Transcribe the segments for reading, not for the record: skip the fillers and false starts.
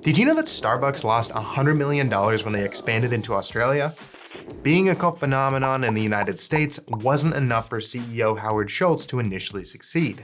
Did you know that Starbucks lost $100 million when they expanded into Australia? Being a cult phenomenon in the United States wasn't enough for CEO Howard Schultz to initially succeed.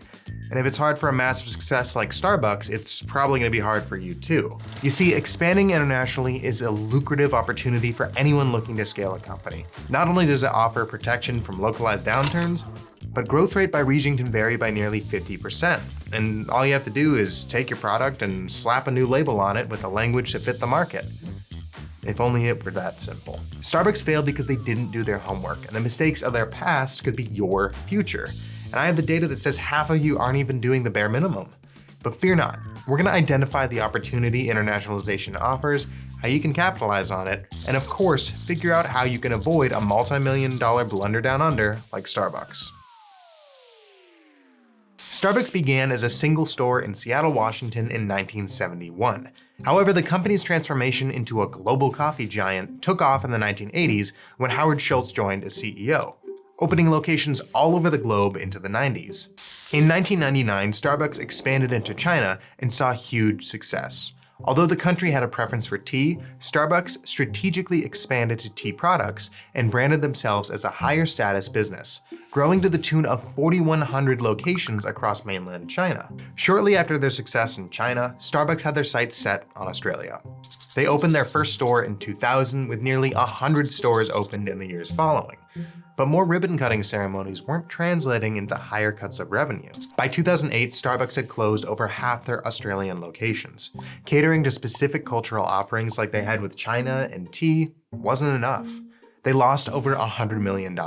And if it's hard for a massive success like Starbucks, it's probably going to be hard for you too. You see, expanding internationally is a lucrative opportunity for anyone looking to scale a company. Not only does it offer protection from localized downturns, but growth rate by region can vary by nearly 50%. And all you have to do is take your product and slap a new label on it with a language to fit the market. If only it were that simple. Starbucks failed because they didn't do their homework, and the mistakes of their past could be your future. And I have the data that says half of you aren't even doing the bare minimum. But fear not, we're gonna identify the opportunity internationalization offers, how you can capitalize on it, and of course, figure out how you can avoid a multi-million-dollar blunder down under like Starbucks. Starbucks began as a single store in Seattle, Washington in 1971. However, the company's transformation into a global coffee giant took off in the 1980s when Howard Schultz joined as CEO, opening locations all over the globe into the 90s. In 1999, Starbucks expanded into China and saw huge success. Although the country had a preference for tea, Starbucks strategically expanded to tea products and branded themselves as a higher status business, growing to the tune of 4,100 locations across mainland China. Shortly after their success in China, Starbucks had their sights set on Australia. They opened their first store in 2000, with nearly 100 stores opened in the years following. But more ribbon-cutting ceremonies weren't translating into higher cuts of revenue. By 2008, Starbucks had closed over half their Australian locations. Catering to specific cultural offerings like they had with China and tea wasn't enough. They lost over $100 million.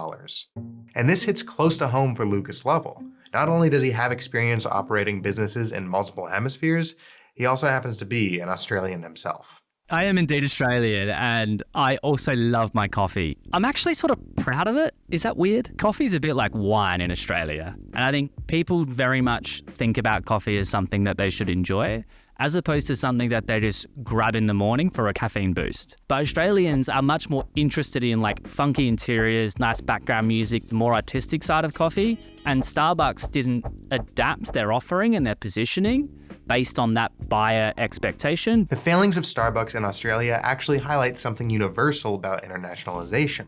And this hits close to home for Lucas Lovell. Not only does he have experience operating businesses in multiple hemispheres, he also happens to be an Australian himself. I am indeed Australian, and I also love my coffee. I'm actually sort of proud of it. Is that weird? Coffee is a bit like wine in Australia. And I think people very much think about coffee as something that they should enjoy, as opposed to something that they just grab in the morning for a caffeine boost. But Australians are much more interested in like funky interiors, nice background music, the more artistic side of coffee. And Starbucks didn't adapt their offering and their positioning based on that buyer expectation. The failings of Starbucks in Australia actually highlight something universal about internationalization.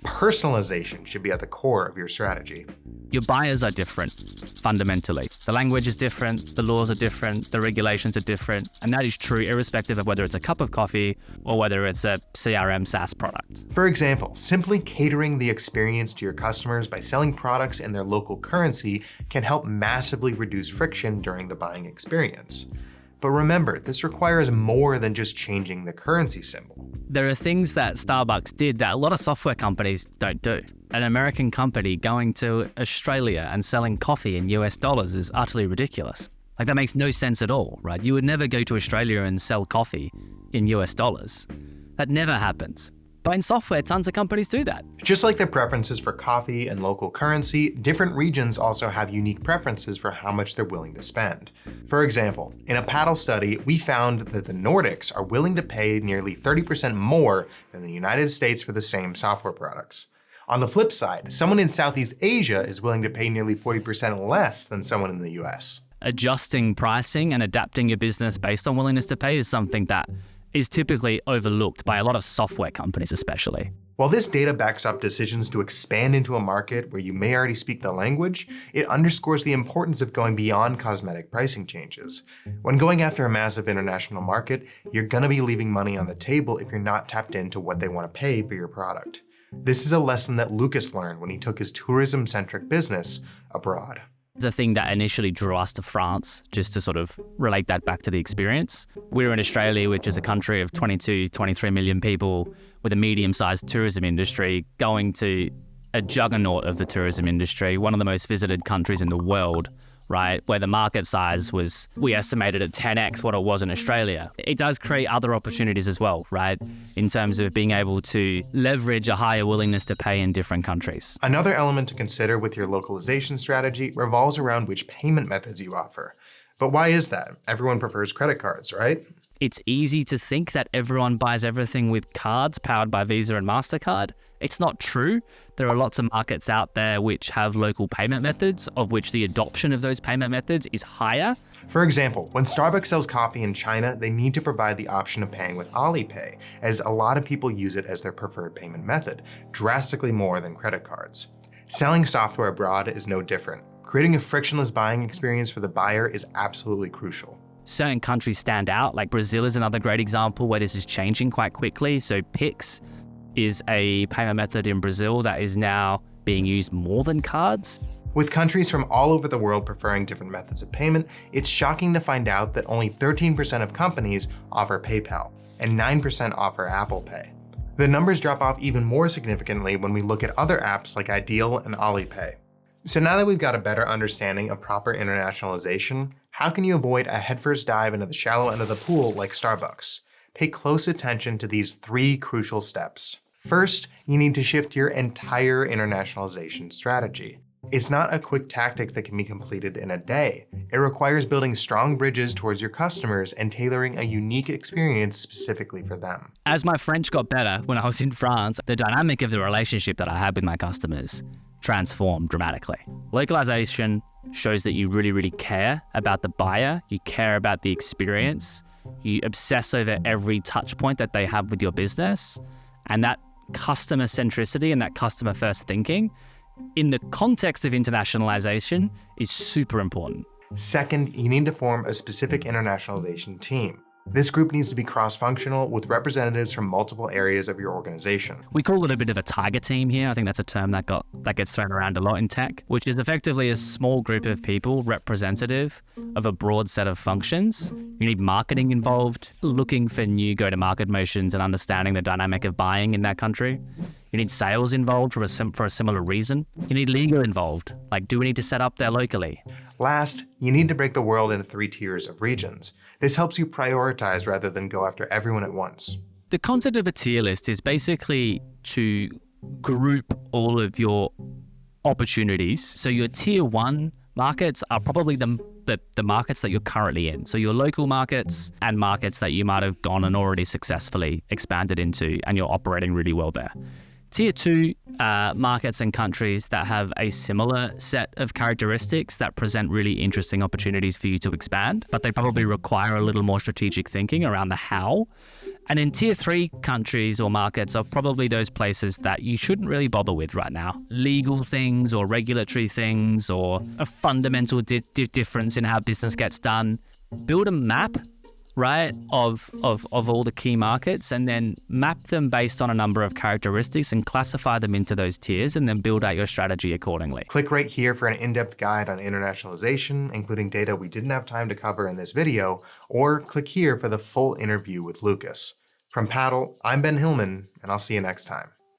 Personalization should be at the core of your strategy. Your buyers are different, fundamentally. The language is different, the laws are different, the regulations are different, and that is true irrespective of whether it's a cup of coffee or whether it's a CRM SaaS product. For example, simply catering the experience to your customers by selling products in their local currency can help massively reduce friction during the buying experience. But remember, this requires more than just changing the currency symbol. There are things that Starbucks did that a lot of software companies don't do. An American company going to Australia and selling coffee in US dollars is utterly ridiculous. Like, that makes no sense at all, right? You would never go to Australia and sell coffee in US dollars. That never happens. But in software, tons of companies do that. Just like their preferences for coffee and local currency, different regions also have unique preferences for how much they're willing to spend. For example, in a paddle study, we found that the Nordics are willing to pay nearly 30% more than the United States for the same software products. On the flip side, someone in Southeast Asia is willing to pay nearly 40% less than someone in the US. Adjusting pricing and adapting your business based on willingness to pay is something that is typically overlooked by a lot of software companies especially. While this data backs up decisions to expand into a market where you may already speak the language, it underscores the importance of going beyond cosmetic pricing changes. When going after a massive international market, you're gonna be leaving money on the table if you're not tapped into what they want to pay for your product. This is a lesson that Lucas learned when he took his tourism-centric business abroad. The thing that initially drew us to France, just to sort of relate that back to the experience. We were in Australia, which is a country of 22, 23 million people with a medium-sized tourism industry, going to a juggernaut of the tourism industry, one of the most visited countries in the world, right? Where the market size was, we estimated at 10x what it was in Australia. It does create other opportunities as well, right? In terms of being able to leverage a higher willingness to pay in different countries. Another element to consider with your localization strategy revolves around which payment methods you offer. But why is that? Everyone prefers credit cards, right? It's easy to think that everyone buys everything with cards powered by Visa and MasterCard. It's not true. There are lots of markets out there which have local payment methods, of which the adoption of those payment methods is higher. For example, when Starbucks sells coffee in China, they need to provide the option of paying with Alipay, as a lot of people use it as their preferred payment method, drastically more than credit cards. Selling software abroad is no different. Creating a frictionless buying experience for the buyer is absolutely crucial. Certain countries stand out, like Brazil is another great example where this is changing quite quickly. So Pix is a payment method in Brazil that is now being used more than cards. With countries from all over the world preferring different methods of payment, it's shocking to find out that only 13% of companies offer PayPal and 9% offer Apple Pay. The numbers drop off even more significantly when we look at other apps like Ideal and Alipay. So now that we've got a better understanding of proper internationalization, how can you avoid a headfirst dive into the shallow end of the pool like Starbucks? Pay close attention to these 3 crucial steps. First, you need to shift your entire internationalization strategy. It's not a quick tactic that can be completed in a day. It requires building strong bridges towards your customers and tailoring a unique experience specifically for them. As my French got better when I was in France, the dynamic of the relationship that I had with my customers transformed dramatically. Localization shows that you really, really care about the buyer, you care about the experience, you obsess over every touch point that they have with your business, and that customer centricity and that customer first thinking in the context of internationalization is super important. Second, you need to form a specific internationalization team. This group needs to be cross-functional with representatives from multiple areas of your organization. We call it a bit of a tiger team here. I think that's a term that gets thrown around a lot in tech, which is effectively a small group of people representative of a broad set of functions. You need marketing involved, looking for new go-to-market motions and understanding the dynamic of buying in that country. You need sales involved for a similar reason. You need legal involved, like do we need to set up there locally? Last, you need to break the world into 3 tiers of regions. This helps you prioritize rather than go after everyone at once. The concept of a tier list is basically to group all of your opportunities. So your tier 1 markets are probably the markets that you're currently in. So your local markets and markets that you might have gone and already successfully expanded into and you're operating really well there. Tier 2 markets and countries that have a similar set of characteristics that present really interesting opportunities for you to expand, but they probably require a little more strategic thinking around the how. And in Tier 3 countries or markets are probably those places that you shouldn't really bother with right now. Legal things or regulatory things or a fundamental difference in how business gets done. Build a map, right, of all the key markets and then map them based on a number of characteristics and classify them into those tiers and then build out your strategy accordingly. Click right here for an in-depth guide on internationalization, including data we didn't have time to cover in this video, or click here for the full interview with Lucas. From Paddle, I'm Ben Hillman, and I'll see you next time.